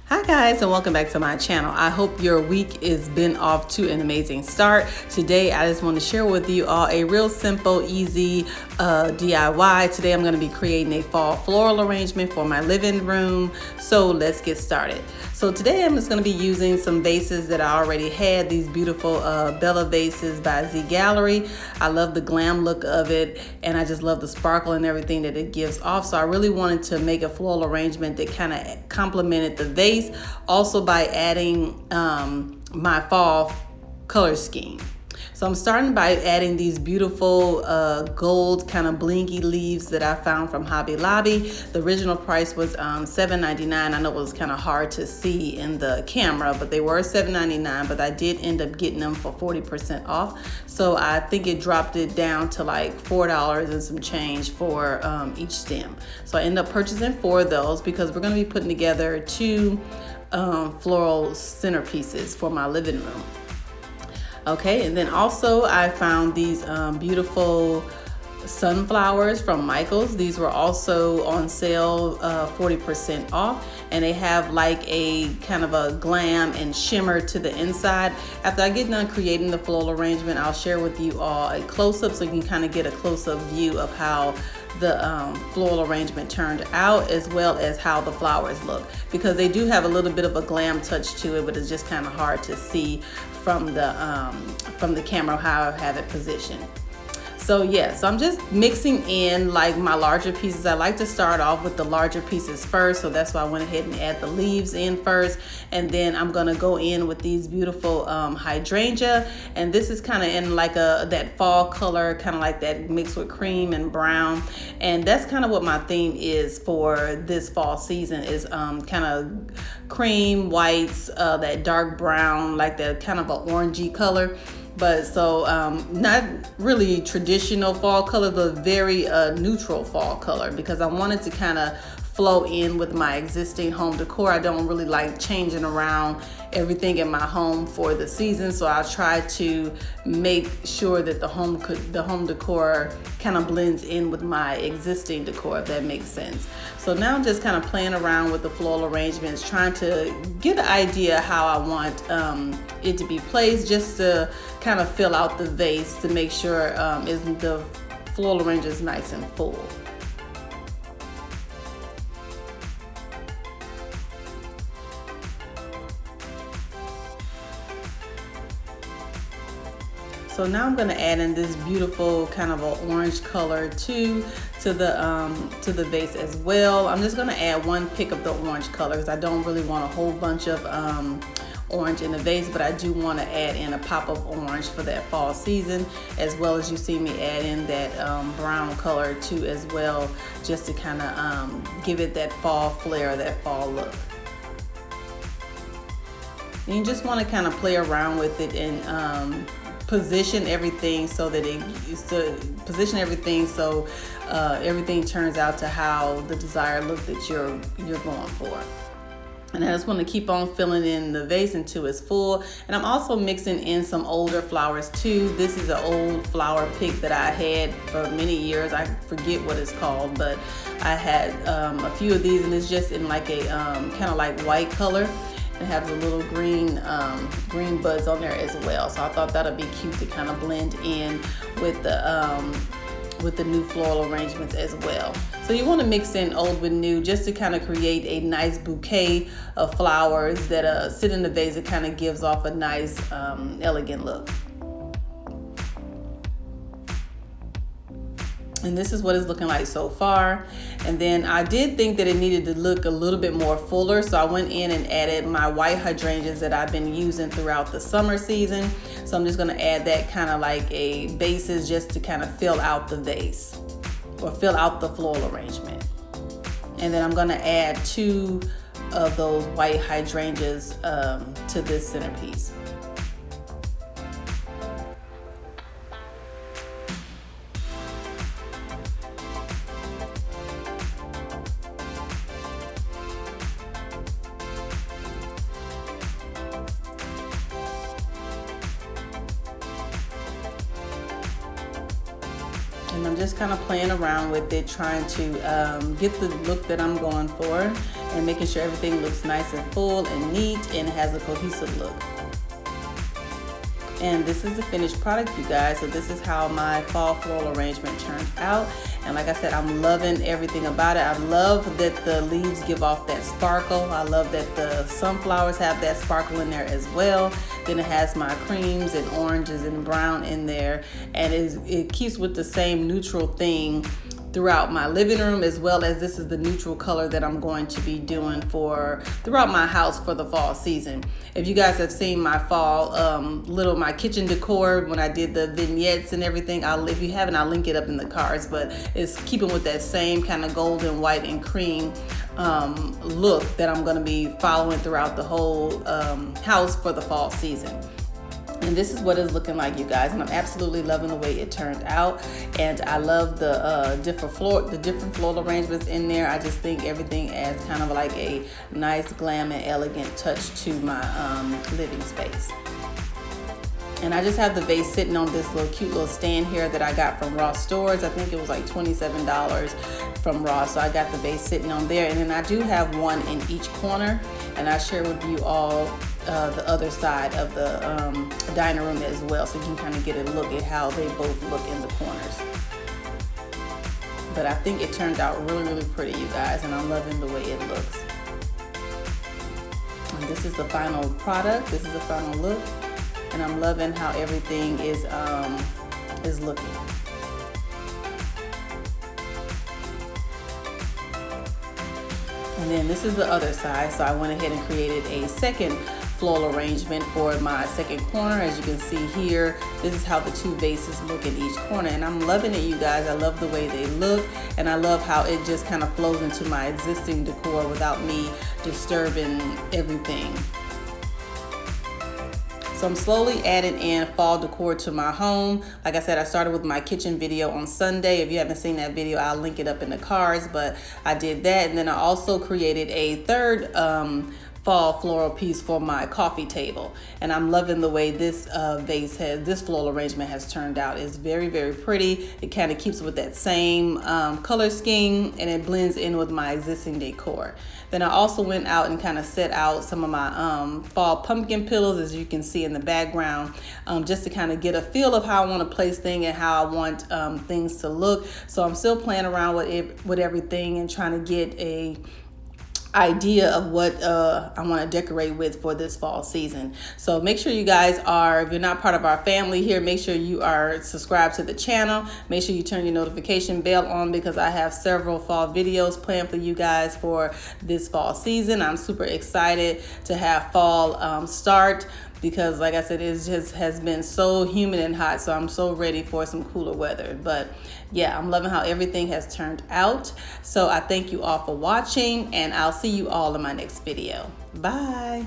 Hi guys, and welcome back to my channel. I hope your week has been off to an amazing start. Today I just want to share with you all a real simple, easy DIY. Today I'm going to be creating a fall floral arrangement for my living room. So let's get started. So today I'm just going to be using some vases that I already had. These beautiful Bella vases by Z Gallery. I love the glam look of it, and I just love the sparkle and everything that it gives off. So I really wanted to make a floral arrangement that kind of complemented the vase, also by adding my fall color scheme. So I'm starting by adding these beautiful gold kind of blingy leaves that I found from Hobby Lobby. The original price was $7.99. I know it was kind of hard to see in the camera, but they were $7.99, but I did end up getting them for 40% off. So I think it dropped it down to like $4 and some change for each stem. So I ended up purchasing 4 of those because we're going to be putting together 2 floral centerpieces for my living room. Okay, and then also I found these beautiful sunflowers from Michaels. These were also on sale, 40% off, and they have like a kind of a glam and shimmer to the inside. After I get done creating the floral arrangement, I'll share with you all a close-up so you can kind of get a close-up view of how the floral arrangement turned out, as well as how the flowers look, because they do have a little bit of a glam touch to it, but it's just kind of hard to see from the camera how I have it positioned. So yeah, so I'm just mixing in like my larger pieces. I like to start off with the larger pieces first, so that's why I went ahead and add the leaves in first, and then I'm gonna go in with these beautiful hydrangea, and this is kind of in like that fall color, kind of like that mixed with cream and brown, and that's kind of what my theme is for this fall season, is kind of cream, whites, that dark brown, like that kind of an orangey color. But so not really traditional fall color, but very neutral fall color, because I wanted to kind of flow in with my existing home decor. I don't really like changing around everything in my home for the season, so I try to make sure that the home decor kind of blends in with my existing decor, if that makes sense. So now I'm just kind of playing around with the floral arrangements, trying to get an idea how I want it to be placed, just to kind of fill out the vase to make sure the floral arrangement is nice and full. So now I'm going to add in this beautiful kind of an orange color to the vase as well. I'm just going to add 1 pick of the orange color because I don't really want a whole bunch of orange in the vase, but I do want to add in a pop of orange for that fall season, as well as you see me add in that brown color too as well, just to kind of give it that fall flair, that fall look. And you just want to kind of play around with it and position everything so that everything turns out to how the desired look that you're going for. And I just want to keep on filling in the vase until it's full. And I'm also mixing in some older flowers too. This is an old flower pick that I had for many years. I forget what it's called, but I had a few of these, and it's just in like a kind of like white color. It has a little green buds on there as well. So I thought that'd be cute to kind of blend in with the new floral arrangements as well. So you want to mix in old with new, just to kind of create a nice bouquet of flowers that sit in the vase. It kind of gives off a nice elegant look. And this is what it's looking like so far. And then I did think that it needed to look a little bit more fuller, so I went in and added my white hydrangeas that I've been using throughout the summer season. So I'm just going to add that kind of like a basis, just to kind of fill out the vase or fill out the floral arrangement. And then I'm going to add 2 of those white hydrangeas to this centerpiece. And I'm just kind of playing around with it, trying to get the look that I'm going for. and making sure everything looks nice and full and neat and has a cohesive look. And this is the finished product, you guys. So this is how my fall floral arrangement turned out. And like I said, I'm loving everything about it. I love that the leaves give off that sparkle. I love that the sunflowers have that sparkle in there as well. Then it has my creams and oranges and brown in there. And it keeps with the same neutral thing throughout my living room, as well as this is the neutral color that I'm going to be doing throughout my house for the fall season. If you guys have seen my fall my kitchen decor when I did the vignettes and everything, if you haven't, I'll link it up in the cards, but it's keeping with that same kind of golden, white, and cream look that I'm going to be following throughout the whole house for the fall season. And this is what it's looking like, you guys, and I'm absolutely loving the way it turned out. And I love the different floral arrangements in there. I just think everything adds kind of like a nice, glam, and elegant touch to my living space. And I just have the vase sitting on this cute little stand here that I got from Ross Stores. I think it was like $27 from Ross. So I got the vase sitting on there. And then I do have one in each corner. And I share with you all the other side of the dining room as well, so you can kind of get a look at how they both look in the corners. But I think it turned out really, really pretty, you guys, and I'm loving the way it looks. And this is the final product. This is the final look, and I'm loving how everything is looking. And then this is the other side, so I went ahead and created a second floral arrangement for my second corner. As you can see here, this is how the two vases look in each corner, and I'm loving it, you guys. I love the way they look, and I love how it just kind of flows into my existing decor without me disturbing everything. So I'm slowly adding in fall decor to my home. Like I said, I started with my kitchen video on Sunday. If you haven't seen that video, I'll link it up in the cards, but I did that. And then I also created a third fall floral piece for my coffee table, and I'm loving the way this this floral arrangement has turned out. It's very, very pretty. It kind of keeps with that same color scheme, and it blends in with my existing decor. Then I also went out and kind of set out some of my fall pumpkin pillows, as you can see in the background, just to kind of get a feel of how I want to place things and how I want things to look. So I'm still playing around with everything and trying to get a idea of what I want to decorate with for this fall season. So make sure you guys if you're not part of our family here, make sure you are subscribed to the channel. Make sure you turn your notification bell on, because I have several fall videos planned for you guys for this fall season. I'm super excited to have fall start, because like I said, it just has been so humid and hot, so I'm so ready for some cooler weather. But yeah, I'm loving how everything has turned out. So I thank you all for watching, and I'll see you all in my next video. Bye.